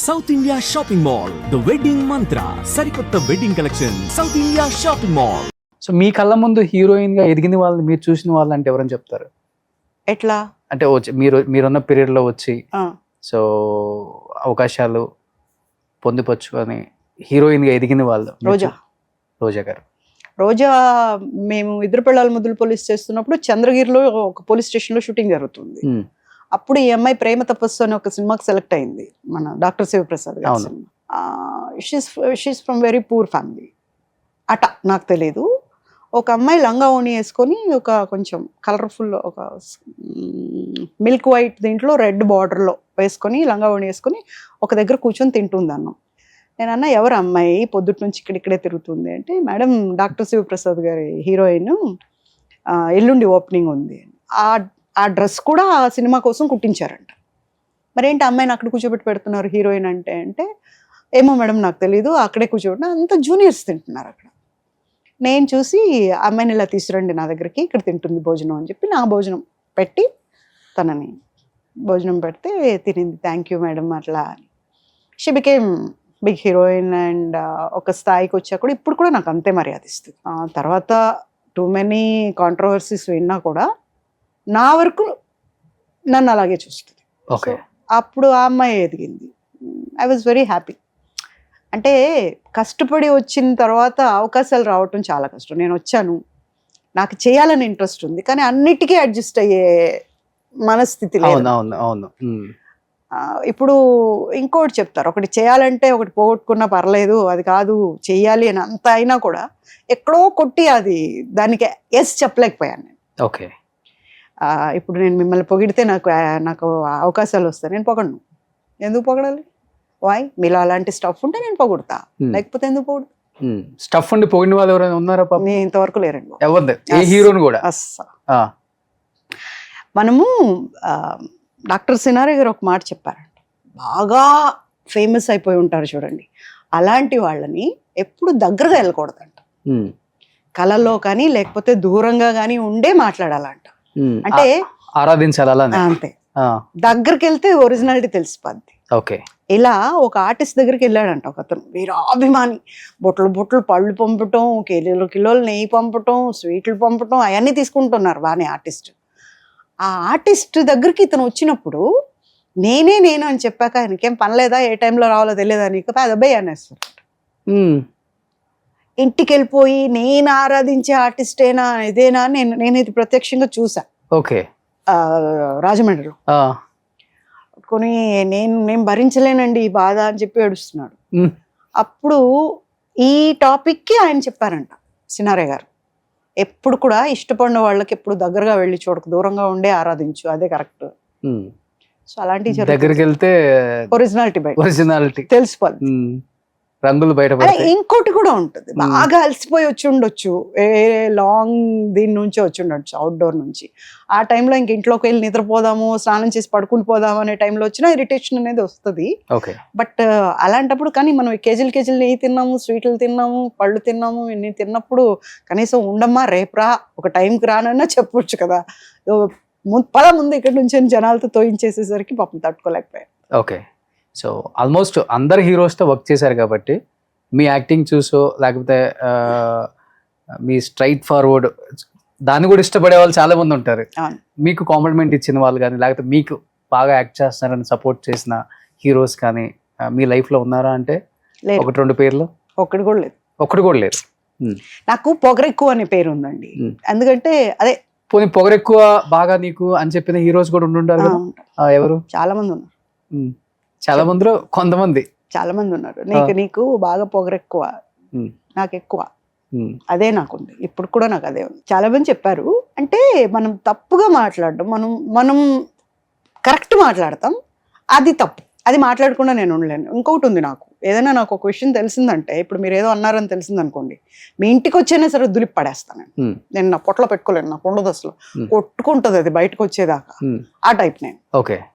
South India shopping mall, the wedding Mantra, సరికొత్త wedding collection, South India shopping mall. So మీ కళ్ళ ముందు heroine గా ఎదిగిన వాళ్ళని మీరు చూసిన వాళ్ళు అంటే ఎవరని చెప్తారు? ఎట్లా అంటే మీరున్న పీరియడ్ లో వచ్చి సో అవకాశాలు పొందుపరుచుకొని హీరోయిన్ గా ఎదిగిన వాళ్ళు రోజా గారు. రోజా మేము ఇద్దరు పిల్లల ముద్దులు పోలీస్ చేస్తున్నప్పుడు చంద్రగిరిలో ఒక పోలీస్ స్టేషన్ లో షూటింగ్ జరుగుతుంది. అప్పుడు ఈ అమ్మాయి ప్రేమ తపస్సు అని ఒక సినిమాకి సెలెక్ట్ అయింది, మన డాక్టర్ శివప్రసాద్ గారి cinema. She's from very poor family అట, నాకు తెలియదు. ఒక అమ్మాయి లంగా ఓణి వేసుకొని ఒక కొంచెం కలర్ఫుల్ ఒక మిల్క్ వైట్ దీంట్లో రెడ్ బార్డర్లో వేసుకొని లంగా ఓణి వేసుకొని ఒక దగ్గర కూర్చొని తింటుంది అన్నం. నేను అన్న ఎవరు అమ్మాయి పొద్దుటి నుంచి ఇక్కడిక్కడే తిరుగుతుంది అంటే, మేడం డాక్టర్ శివప్రసాద్ గారి హీరోయిన్, ఎల్లుండి ఓపెనింగ్ ఉంది. ఆ డ్రెస్ కూడా ఆ సినిమా కోసం కుట్టించారంట. మరేంటి అమ్మాయిని అక్కడ కూర్చోబెట్టి పెడుతున్నారు హీరోయిన్ అంటే ఏమో మేడం నాకు తెలీదు, అక్కడే కూర్చోబెట్టిన అంత జూనియర్స్ తింటున్నారు అక్కడ. నేను చూసి అమ్మాయిని ఇలా తీసుకురండి నా దగ్గరికి, ఇక్కడ తింటుంది భోజనం అని చెప్పి నా భోజనం పెట్టి తనని భోజనం పెడితే తినింది. థ్యాంక్ యూ మేడం అట్లా అని. She became big heroine. And ఒక స్థాయికి వచ్చా కూడా ఇప్పుడు కూడా నాకు అంతే మర్యాద ఇస్తుంది. తర్వాత టూ మెనీ కాంట్రవర్సీస్ విన్నా కూడా నా వరకు నన్ను అలాగే చూస్తుంది. ఓకే, అప్పుడు ఆ అమ్మాయి ఎదిగింది. I was very happy. అంటే కష్టపడి వచ్చిన తర్వాత అవకాశాలు రావటం చాలా కష్టం. నేను వచ్చాను, నాకు చేయాలని ఇంట్రెస్ట్ ఉంది, కానీ అన్నిటికీ అడ్జస్ట్ అయ్యే మనస్థితి లేదు. ఇప్పుడు ఇంకోటి చెప్తారు, ఒకటి చేయాలంటే ఒకటి పోగొట్టుకున్నా పర్లేదు, అది కాదు చెయ్యాలి అని అంత అయినా కూడా ఎక్కడో కొట్టి అది దానికి ఎస్ చెప్పలేకపోయాను నేను. ఓకే, ఇప్పుడు నేను మిమ్మల్ని పొగిడితే నాకు అవకాశాలు వస్తాయి, నేను పొగడను. ఎందుకు పొగడాలి? వాయ్, మీలో అలాంటి స్టఫ్ ఉంటే నేను పొగుడతా, లేకపోతే ఎందుకు పొగుడు? స్టఫ్ ఉండి పొగిడిన వాళ్ళు ఎవరైనా ఉన్నారా? నేను ఇంతవరకు లేరండి. హీరోని కూడా మనము డాక్టర్ సినారే గారు ఒక మాట చెప్పారంట, బాగా ఫేమస్ అయిపోయి ఉంటారు చూడండి, అలాంటి వాళ్ళని ఎప్పుడు దగ్గరగా వెళ్ళకూడదంట. కళల్లో కానీ లేకపోతే దూరంగా కానీ ఉండే మాట్లాడాలంట. అంటే ఆరాధించాలి అంతే, దగ్గరికి వెళ్తే ఒరిజినాలిటీ తెలిసిపోద్ది. ఓకే, ఇలా ఒక ఆర్టిస్ట్ దగ్గరికి వెళ్ళాడంట ఒక అతను, వీరాభిమాని, బొట్లు పళ్ళు పంపటం, కిలోలు నెయ్యి పంపటం, స్వీట్లు పంపటం, అవన్నీ తీసుకుంటున్నారు బాగానే ఆర్టిస్ట్. ఆ ఆర్టిస్ట్ దగ్గరికి ఇతను వచ్చినప్పుడు నేను అని చెప్పాక ఆయనకేం పనిలేదా, ఏ టైంలో రావాలో తెలియదా నీకు, పెద్దబ్బాయి అనేస్తారు. ఇంటికి వెళ్ళిపోయి నేను ఆరాధించే ఆర్టిస్టేనా ఇదేనా, నేను ఇది ప్రత్యక్షంగా చూసా. ఓకే, రాజమండ్రిలో కొని నేను భరించలేనండి ఈ బాధ అని చెప్పి ఏడుస్తున్నాడు. అప్పుడు ఈ టాపిక్కి ఆయన చెప్పారంట సినారే గారు, ఎప్పుడు కూడా ఇష్టపడిన వాళ్ళకి ఎప్పుడు దగ్గరగా వెళ్ళి చూడకు, దూరంగా ఉండే ఆరాధించు, అదే కరెక్ట్. సో అలాంటి దగ్గరికి వెళ్తే ఒరిజినాలిటీ తెలిసిపోద్ది, రంగులు బయట. ఇంకోటి కూడా ఉంటుంది, బాగా అలసిపోయి వచ్చి ఉండొచ్చు, లాంగ్ దీని నుంచి వచ్చి ఉండొచ్చు అవుట్డోర్ నుంచి. ఆ టైంలో ఇంక ఇంట్లోకి వెళ్ళి నిద్రపోదాము, స్నానం చేసి పడుకుని పోదాము అనే టైంలో వచ్చినా ఇరిటేషన్ అనేది వస్తుంది. బట్ అలాంటప్పుడు కానీ మనం కేజీలు నెయ్యి తిన్నాము, స్వీట్లు తిన్నాము, పళ్ళు తిన్నాము, ఇన్ని తిన్నప్పుడు కనీసం ఉండమ్మా రేపురా, ఒక టైంకి రానన్నా చెప్పొచ్చు కదా. ముందు ఇక్కడి నుంచి జనాలతో తోయించేసేసరికి పాపం తట్టుకోలేకపోయాను. ఓకే, సో ఆల్మోస్ట్ అందరు హీరోస్తో వర్క్ చేశారు కాబట్టి మీ యాక్టింగ్ చూసో లేకపోతే మీ స్ట్రైట్ ఫార్వర్డ్ దాన్ని కూడా ఇష్టపడే వాళ్ళు చాలా మంది ఉంటారు. మీకు కాంప్లిమెంట్ ఇచ్చిన వాళ్ళు కానీ లేకపోతే మీకు బాగా యాక్ట్ చేస్తున్నారని సపోర్ట్ చేసిన హీరోస్ కానీ మీ లైఫ్లో ఉన్నారా అంటే ఒకటి రెండు పేర్లు? ఒకటి కూడా లేదు. నాకు పొగరెక్కువ అనే పేరు ఉందండి. ఎందుకంటే అదే పోనీ పొగరెక్కువ బాగా నీకు అని చెప్పిన హీరోస్ కూడా ఉండుంటారు. ఎవరు? చాలా మంది ఉన్నారు. చాలా మందిలో కొంతమంది చాలా మంది ఉన్నారు. నీకు బాగా పొగరెక్కువ, నాకు ఎక్కువ, అదే నాకుంది. ఇప్పుడు కూడా నాకు అదే ఉంది. చాలా మంది చెప్పారు. అంటే మనం తప్పుగా మాట్లాడడం, మనం కరెక్ట్ మాట్లాడతాం, అది తప్పు. అది మాట్లాడకుండా నేను ఉండలేను. ఇంకొకటి ఉంది, నాకు ఏదైనా నాకు ఒక విషయం తెలిసిందంటే, ఇప్పుడు మీరు ఏదో అన్నారని తెలిసింది అనుకోండి, మీ ఇంటికి వచ్చేనా సరే దులిపి పడేస్తాను. నేను నా పొట్టలో పెట్టుకోలేను, నాకు ఉండదు అసలు, కొట్టుకుంటుంది అది బయటకు వచ్చేదాకా. ఆ టైప్ నేను. ఓకే,